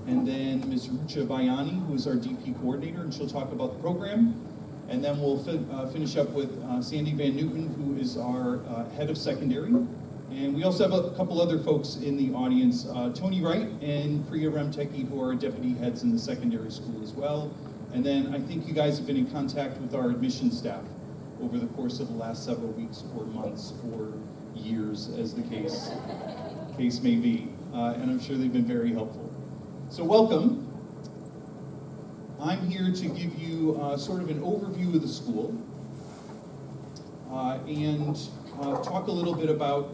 and then Ms. Rucha Bayani, who is our DP coordinator, and she'll talk about the program. And then we'll finish up with Sandy Van Newton, who is our head of secondary. And we also have a couple other folks in the audience, Tony Wright and Priya Remteki, who are deputy heads in the secondary school as well. And then I think you guys have been in contact with our admissions staff over the course of the last several weeks or months or years, as the case may be. And I'm sure they've been very helpful. So welcome. I'm here to give you sort of an overview of the school and talk a little bit about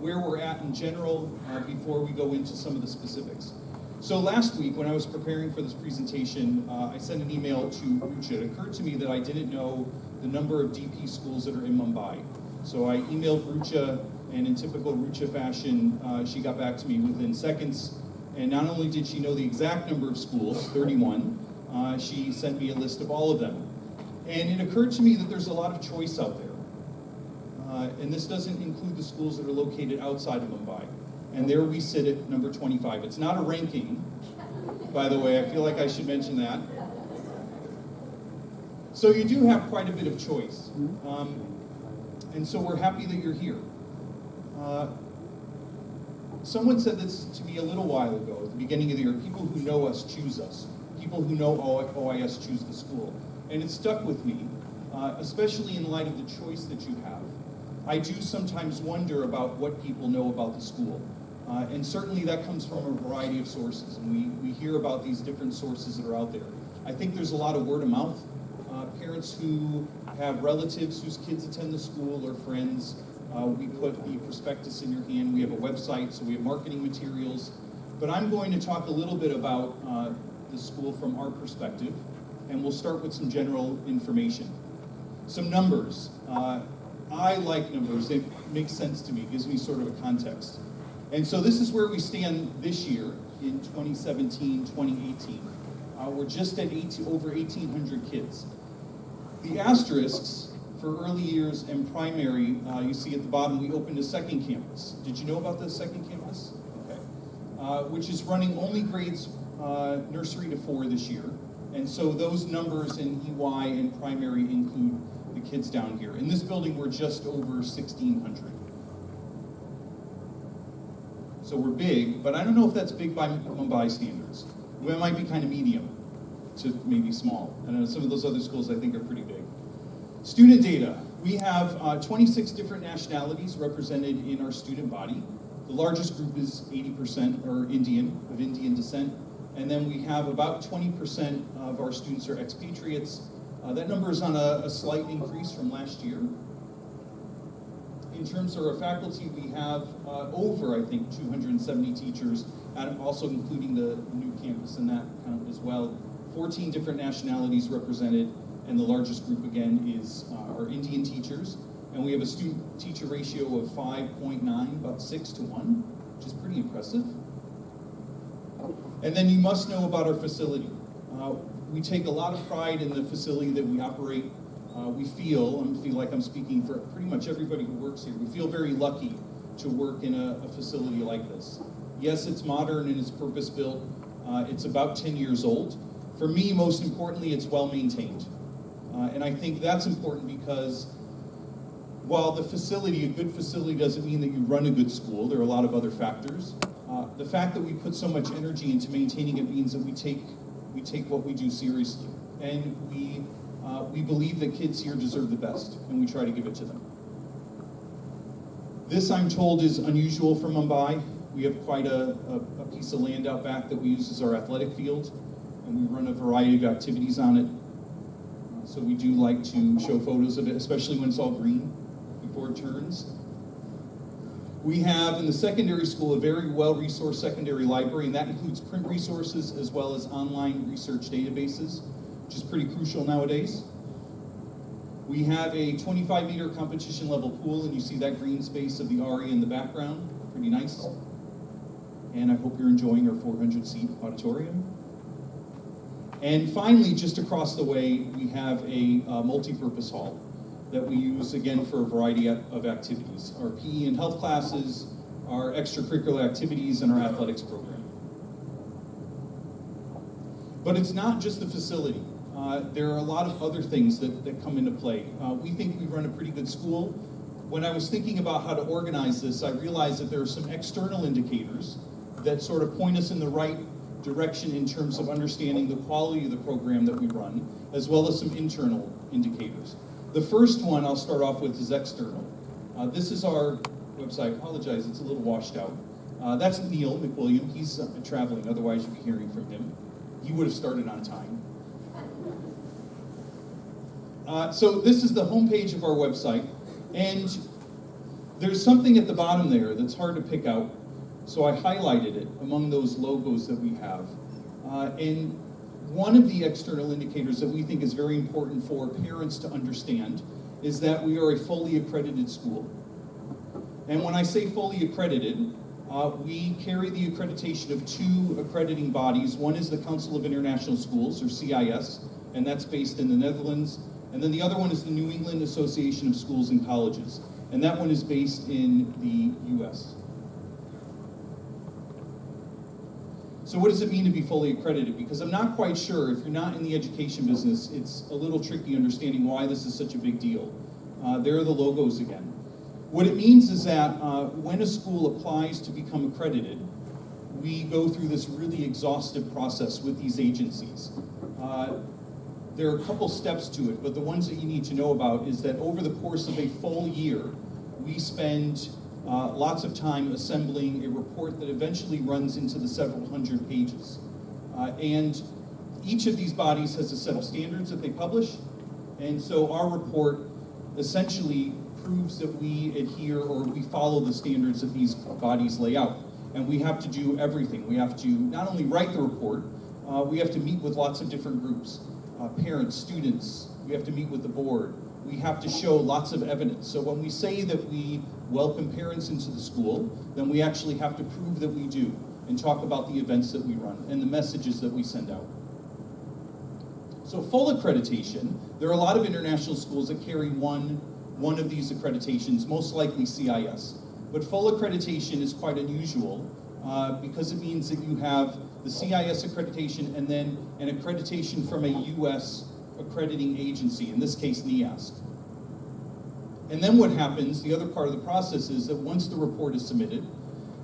where we're at in general before we go into some of the specifics. So last week, when I was preparing for this presentation, I sent an email to Rucha. It occurred to me that I didn't know the number of DP schools that are in Mumbai. So I emailed Rucha, and in typical Rucha fashion, she got back to me within seconds. And not only did she know the exact number of schools, 31, she sent me a list of all of them. And it occurred to me that there's a lot of choice out there. And this doesn't include the schools that are located outside of Mumbai. And there we sit at number 25. It's not a ranking, by the way. I feel like I should mention that. So you do have quite a bit of choice. And so we're happy that you're here. Someone said this to me a little while ago, at the beginning of the year, people who know us choose us. People who know OIS choose the school. And it stuck with me, especially in light of the choice that you have. I do sometimes wonder about what people know about the school. And certainly that comes from a variety of sources. And we hear about these different sources that are out there. I think there's a lot of word of mouth. Parents who have relatives whose kids attend the school or friends. We put the prospectus in your hand. We have a website, so we have marketing materials. But I'm going to talk a little bit about the school from our perspective, and we'll start with some general information. Some numbers. I like numbers. It makes sense to me. It gives me sort of a context. And so this is where we stand this year in 2017, 2018. We're just at over 1,800 kids. The asterisks for early years and primary, you see at the bottom, we opened a second campus. Did you know about the second campus? Okay. Which is running only grades nursery to 4 this year. And so those numbers in EY and primary include the kids down here. In this building, we're just over 1,600. So we're big, but I don't know if that's big by Mumbai standards. It might be kind of medium to maybe small. I know some of those other schools I think are pretty big. Student data. We have 26 different nationalities represented in our student body. The largest group is 80% are Indian, of Indian descent. And then we have about 20% of our students are expatriates. That number is on a slight increase from last year. In terms of our faculty, we have over, I think, 270 teachers, and also including the new campus in that count as well. 14 different nationalities represented, and the largest group, again, is our Indian teachers. And we have a student-teacher ratio of 5.9, about 6 to 1, which is pretty impressive. And then you must know about our facility. We take a lot of pride in the facility that we operate. We feel like I'm speaking for pretty much everybody who works here, we feel very lucky to work in a facility like this. Yes, it's modern and it's purpose-built. It's about 10 years old. For me, most importantly, it's well-maintained. And I think that's important because while the facility, a good facility doesn't mean that you run a good school, there are a lot of other factors. The fact that we put so much energy into maintaining it means that we take what we do seriously. And we believe that kids here deserve the best, and we try to give it to them. This, I'm told, is unusual for Mumbai. We have quite a piece of land out back that we use as our athletic field, and we run a variety of activities on it. So we do like to show photos of it, especially when it's all green before it turns. We have in the secondary school a very well-resourced secondary library, and that includes print resources as well as online research databases, which is pretty crucial nowadays. We have a 25-meter competition level pool, and you see that green space of the RE in the background, pretty nice. And I hope you're enjoying our 400-seat auditorium. And finally, just across the way, we have a multi-purpose hall that we use, again, for a variety of activities. Our PE and health classes, our extracurricular activities, and our athletics program. But it's not just the facility. There are a lot of other things that come into play. We think we run a pretty good school. When I was thinking about how to organize this, I realized that there are some external indicators that sort of point us in the right direction in terms of understanding the quality of the program that we run, as well as some internal indicators. The first one I'll start off with is external. This is our website. I apologize, it's a little washed out. That's Neil McWilliam. He's traveling, otherwise you'd be hearing from him. He would have started on time. So this is the homepage of our website, and there's something at the bottom there that's hard to pick out, so I highlighted it among those logos that we have. And one of the external indicators that we think is very important for parents to understand is that we are a fully accredited school. And when I say fully accredited, we carry the accreditation of two accrediting bodies. One is the Council of International Schools, or CIS, and that's based in the Netherlands. And then the other one is the New England Association of Schools and Colleges, and that one is based in the US. So what does it mean to be fully accredited? Because I'm not quite sure, if you're not in the education business, it's a little tricky understanding why this is such a big deal. There are the logos again. What it means is that when a school applies to become accredited, we go through this really exhaustive process with these agencies. There are a couple steps to it, but the ones that you need to know about is that over the course of a full year, we spend lots of time assembling a report that eventually runs into the several hundred pages. And each of these bodies has a set of standards that they publish, and so our report essentially proves that we adhere or we follow the standards that these bodies lay out. And we have to do everything. We have to not only write the report, we have to meet with lots of different groups. Parents, students, we have to meet with the board. We have to show lots of evidence. So when we say that we welcome parents into the school, then we actually have to prove that we do and talk about the events that we run and the messages that we send out. So full accreditation, there are a lot of international schools that carry one of these accreditations, most likely CIS. But full accreditation is quite unusual because it means that you have the CIS accreditation and then an accreditation from a US accrediting agency, in this case NEASC. And then what happens, the other part of the process is that once the report is submitted,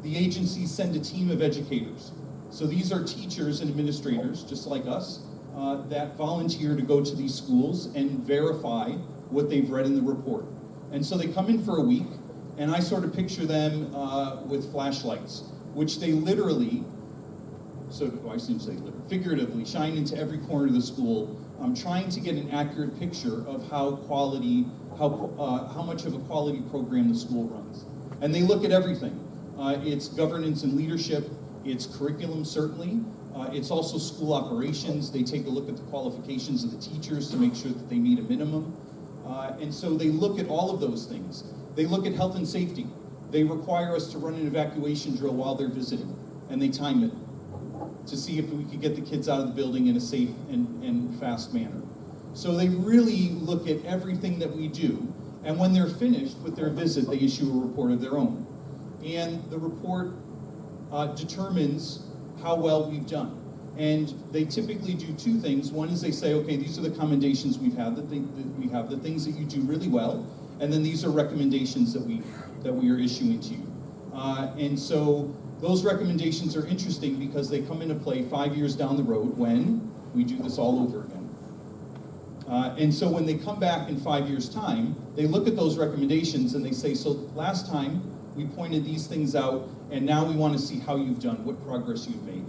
the agencies send a team of educators. So these are teachers and administrators, just like us, that volunteer to go to these schools and verify what they've read in the report. And so they come in for a week, and I sort of picture them with flashlights, which they literally, I shouldn't say literally, figuratively shine into every corner of the school, trying to get an accurate picture of how much of a quality program the school runs. And they look at everything. It's governance and leadership, it's curriculum certainly, it's also school operations. They take a look at the qualifications of the teachers to make sure that they meet a minimum. And so they look at all of those things. They look at health and safety. They require us to run an evacuation drill while they're visiting, and they time it to see if we could get the kids out of the building in a safe and fast manner. So they really look at everything that we do, and when they're finished with their visit, they issue a report of their own. And the report determines how well we've done. And they typically do two things. One is they say, okay, these are the commendations we've had, the things that you do really well, and then these are recommendations that we are issuing to you. And so those recommendations are interesting because they come into play 5 years down the road when we do this all over again. And so when they come back in 5 years' time, they look at those recommendations and they say, so last time we pointed these things out, and now we want to see how you've done, what progress you've made.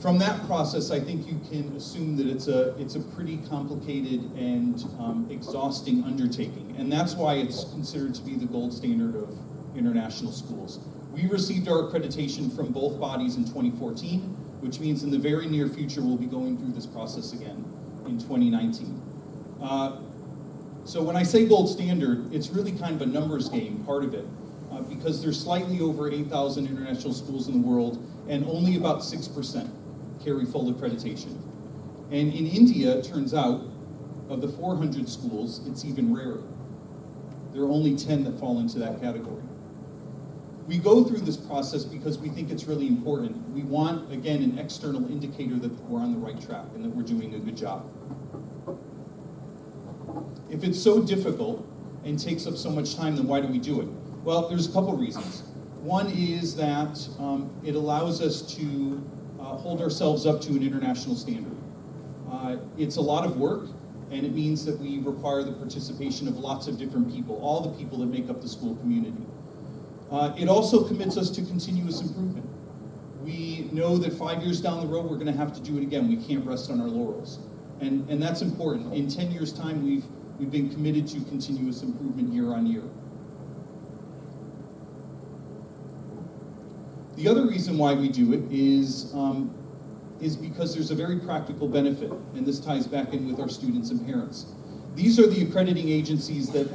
From that process, I think you can assume that it's a pretty complicated and exhausting undertaking, and that's why it's considered to be the gold standard of international schools. We received our accreditation from both bodies in 2014, which means in the very near future we'll be going through this process again in 2019. So when I say gold standard, it's really kind of a numbers game, part of it, because there's slightly over 8,000 international schools in the world, and only about 6% carry full accreditation. And in India, it turns out, of the 400 schools, it's even rarer. There are only 10 that fall into that category. We go through this process because we think it's really important. We want, again, an external indicator that we're on the right track and that we're doing a good job. If it's so difficult and takes up so much time, then why do we do it? Well, there's a couple reasons. One is that it allows us to hold ourselves up to an international standard. It's a lot of work, and it means that we require the participation of lots of different people, all the people that make up the school community. It also commits us to continuous improvement. We know that 5 years down the road, we're going to have to do it again. We can't rest on our laurels. And that's important. In 10 years' time, we've been committed to continuous improvement year on year. The other reason why we do it is because there's a very practical benefit, and this ties back in with our students and parents. These are the accrediting agencies that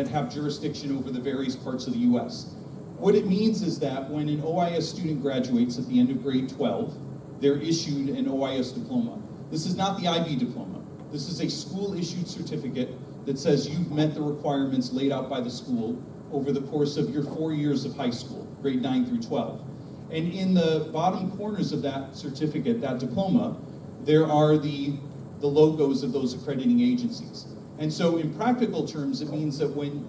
have jurisdiction over the various parts of the U.S. What it means is that when an OIS student graduates at the end of grade 12, they're issued an OIS diploma. This is not the IB diploma. This is a school-issued certificate that says you've met the requirements laid out by the school over the course of your 4 years of high school, grade 9 through 12. And in the bottom corners of that certificate, that diploma, there are the logos of those accrediting agencies. And so in practical terms, it means that when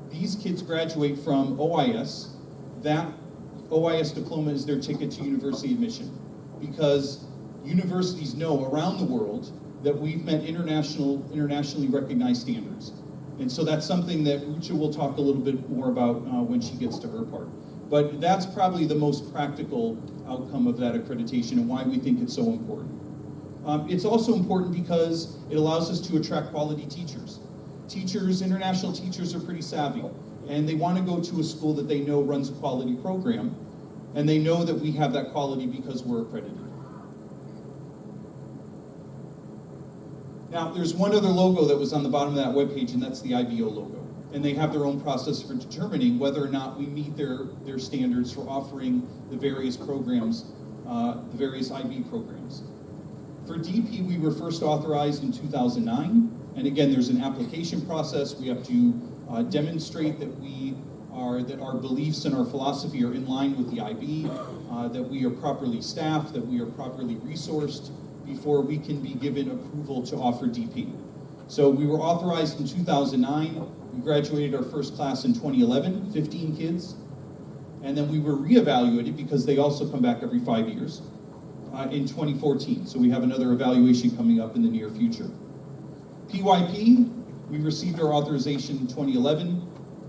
these kids graduate from OIS, that OIS diploma is their ticket to university admission, because universities know around the world that we've met internationally recognized standards. And so that's something that Rucha will talk a little bit more about when she gets to her part. But that's probably the most practical outcome of that accreditation and why we think it's so important. It's also important because it allows us to attract quality teachers. International teachers are pretty savvy, and they want to go to a school that they know runs a quality program, and they know that we have that quality because we're accredited. Now, there's one other logo that was on the bottom of that webpage, and that's the IBO logo. And they have their own process for determining whether or not we meet their standards for offering the various programs, the various IB programs. For DP, we were first authorized in 2009, and again, there's an application process. We have to demonstrate that our beliefs and our philosophy are in line with the IB, that we are properly staffed, that we are properly resourced before we can be given approval to offer DP. So we were authorized in 2009. We graduated our first class in 2011, 15 kids, and then we were reevaluated because they also come back every 5 years in 2014. So we have another evaluation coming up in the near future. PYP, we received our authorization in 2011.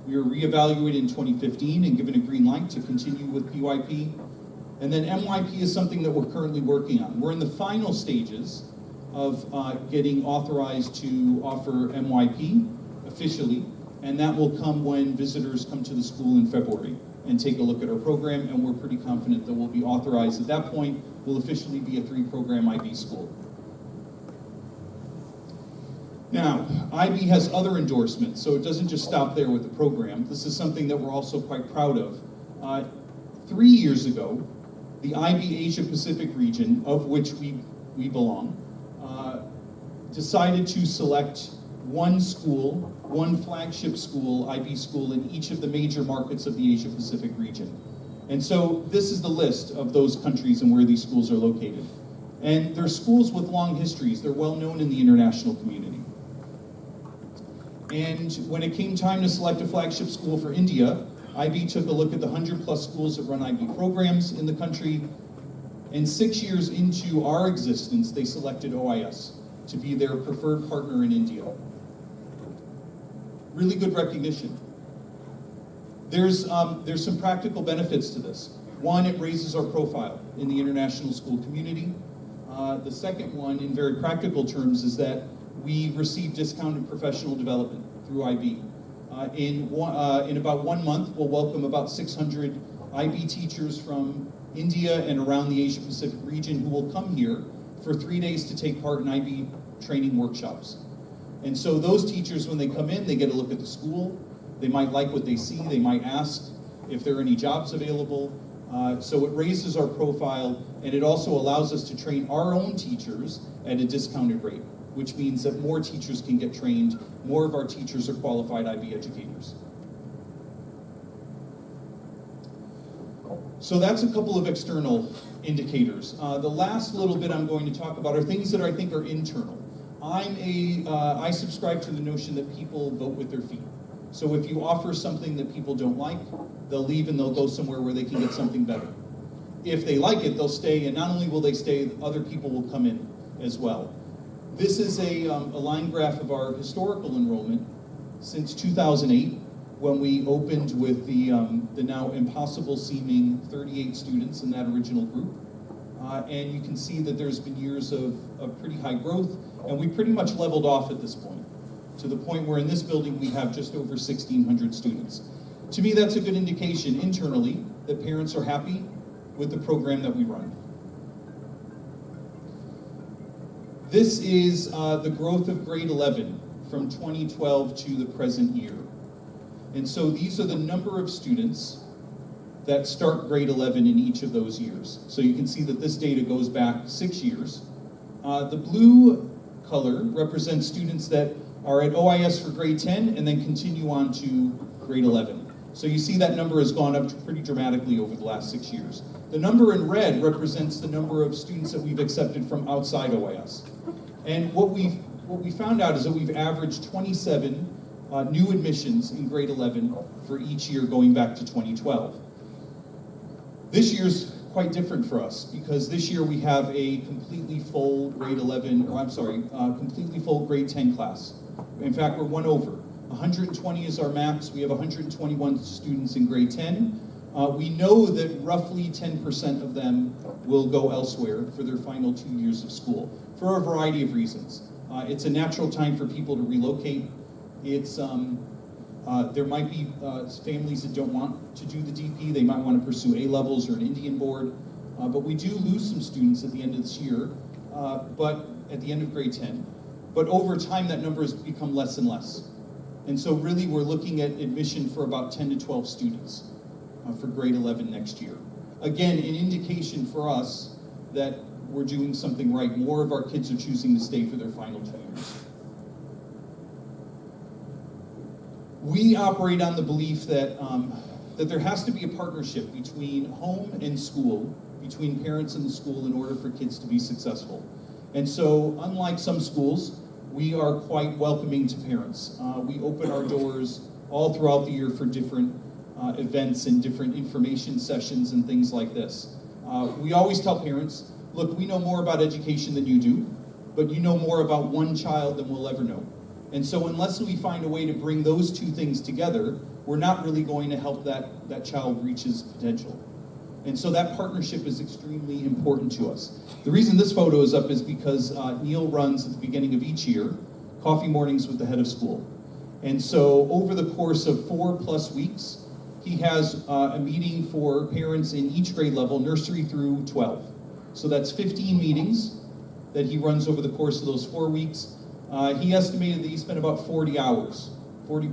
We were reevaluated in 2015 and given a green light to continue with PYP. And then MYP is something that we're currently working on. We're in the final stages of getting authorized to offer MYP officially, and that will come when visitors come to the school in February and take a look at our program, and we're pretty confident that we'll be authorized. At that point, we'll officially be a 3-program IB school. Now, IB has other endorsements, so it doesn't just stop there with the program. This is something that we're also quite proud of. 3 years ago, the IB Asia Pacific region, of which we belong, decided to select one school, one flagship school, IB school, in each of the major markets of the Asia Pacific region. And so this is the list of those countries and where these schools are located. And they're schools with long histories. They're well known in the international community. And when it came time to select a flagship school for India, IB took a look at the 100+ schools that run IB programs in the country, and 6 years into our existence, they selected OIS to be their preferred partner in India. Really good recognition. There's some practical benefits to this. One, it raises our profile in the international school community. The second one, in very practical terms, is that we receive discounted professional development through IB. In about 1 month, we'll welcome about 600 IB teachers from India and around the Asia Pacific region who will come here for 3 days to take part in IB training workshops. And so those teachers, when they come in, they get a look at the school. They might like what they see. They might ask if there are any jobs available. So it raises our profile, and it also allows us to train our own teachers at a discounted rate, which means that more teachers can get trained. More of our teachers are qualified IB educators. So that's a couple of external indicators. The last little bit I'm going to talk about are things that I think are internal. I subscribe to the notion that people vote with their feet. So if you offer something that people don't like, they'll leave and they'll go somewhere where they can get something better. If they like it, they'll stay, and not only will they stay, other people will come in as well. This is a line graph of our historical enrollment since 2008, when we opened with the now impossible seeming 38 students in that original group. And you can see that there's been years of pretty high growth, and we pretty much leveled off at this point, to the point where in this building we have just over 1,600 students. To me, that's a good indication internally that parents are happy with the program that we run. This is the growth of grade 11 from 2012 to the present year. And so these are the number of students that start grade 11 in each of those years. So you can see that this data goes back 6 years. The blue color represents students that are at OIS for grade 10 and then continue on to grade 11. So you see that number has gone up pretty dramatically over the last 6 years. The number in red represents the number of students that we've accepted from outside OIS. And what we found out is that we've averaged 27 new admissions in grade 11 for each year going back to 2012. This year's quite different for us, because this year we have a completely full grade 11, or I'm sorry, completely full grade 10 class. In fact, we're one over. 120 is our max. We have 121 students in grade 10. We know that roughly 10% of them will go elsewhere for their final 2 years of school, for a variety of reasons. It's a natural time for people to relocate. It's there might be families that don't want to do the DP. They might want to pursue A-levels or an Indian board. But we do lose some students at the end of this year, but at the end of grade 10. But over time, that number has become less and less. And so really, we're looking at admission for about 10 to 12 students for grade 11 next year. Again, an indication for us that we're doing something right. More of our kids are choosing to stay for their final 2 years. We operate on the belief that, that there has to be a partnership between home and school, between parents and the school, in order for kids to be successful. And so, unlike some schools, we are quite welcoming to parents. We open our doors all throughout the year for different events and different information sessions and things like this. We always tell parents, look, we know more about education than you do, but you know more about one child than we'll ever know. And so unless we find a way to bring those two things together, we're not really going to help that child reach his potential. And so that partnership is extremely important to us. The reason this photo is up is because Neil runs at the beginning of each year coffee mornings with the head of school. And so over the course of 4+ weeks, he has a meeting for parents in each grade level, nursery through 12. So that's 15 meetings that he runs over the course of those 4 weeks. He estimated that he spent about 40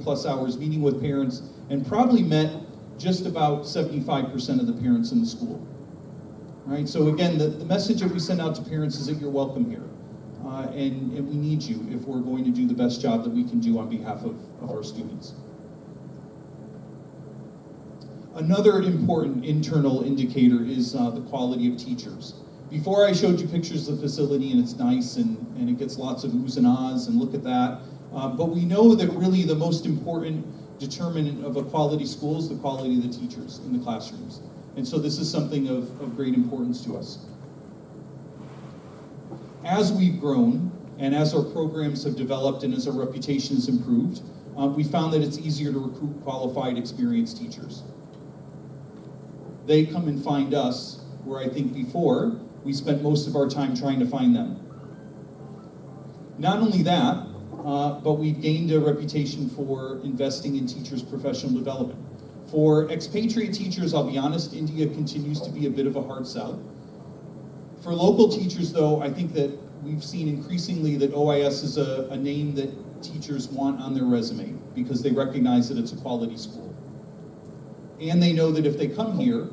plus hours meeting with parents, and probably met just about 75% of the parents in the school. Right? So again, the message that we send out to parents is that you're welcome here. And we need you if we're going to do the best job that we can do on behalf of our students. Another important internal indicator is the quality of teachers. Before I showed you pictures of the facility, and it's nice, and it gets lots of oohs and ahs, and look at that. But we know that really the most important determinant of a quality school is the quality of the teachers in the classrooms. And so this is something of great importance to us. As we've grown, and as our programs have developed, and as our reputation has improved, we found that it's easier to recruit qualified, experienced teachers. They come and find us, where I think before, we spent most of our time trying to find them. Not only that, but we've gained a reputation for investing in teachers' professional development. For expatriate teachers, I'll be honest, India continues to be a bit of a hard sell. For local teachers, though, I think that we've seen increasingly that OIS is a name that teachers want on their resume, because they recognize that it's a quality school. And they know that if they come here,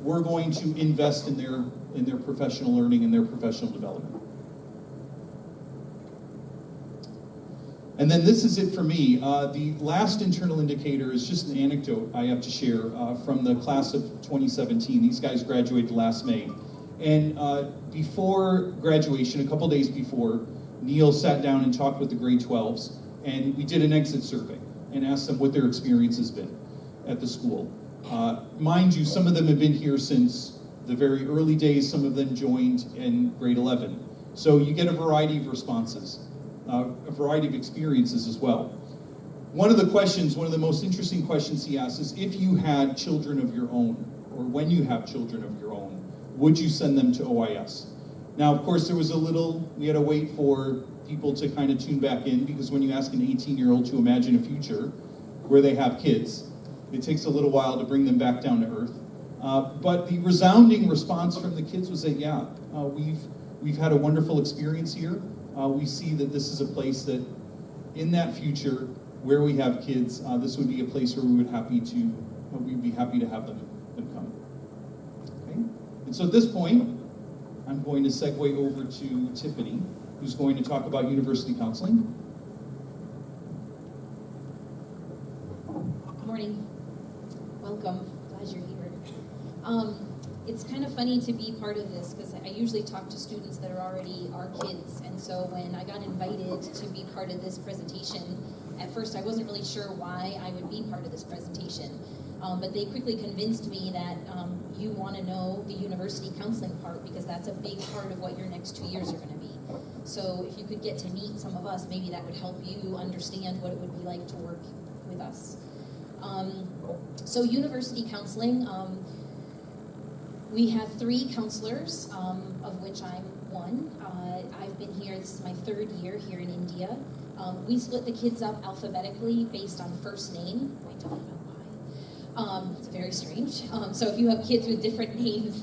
we're going to invest in their professional learning and their professional development. And then this is it for me. The last internal indicator is just an anecdote I have to share from the class of 2017. These guys graduated last May. And before graduation, a couple days before, Neil sat down and talked with the grade 12s, and we did an exit survey and asked them what their experience has been at the school. Mind you, some of them have been here since the very early days, some of them joined in grade 11. So you get a variety of responses, a variety of experiences as well. One of the questions, one of the most interesting questions he asked is, if you had children of your own, or when you have children of your own, would you send them to OIS? Now, of course, we had to wait for people to kind of tune back in, because when you ask an 18-year-old to imagine a future where they have kids, it takes a little while to bring them back down to earth. But the resounding response from the kids was that, yeah, we've had a wonderful experience here. We see that this is a place that, in that future, where we have kids, this would be a place where we'd be happy to have them come. Okay? And so at this point, I'm going to segue over to Tiffany, who's going to talk about university counseling. Good morning. Welcome. Glad you're here. It's kind of funny to be part of this, because I usually talk to students that are already our kids, and so when I got invited to be part of this presentation, at first I wasn't really sure why I would be part of this presentation, but they quickly convinced me that you want to know the university counseling part, because that's a big part of what your next 2 years are going to be. So if you could get to meet some of us, maybe that would help you understand what it would be like to work with us. So university counseling, we have 3 counselors, of which I'm one. I've been here, this is my 3rd year here in India. We split the kids up alphabetically based on first name. I don't know why. It's very strange. So if you have kids with different names,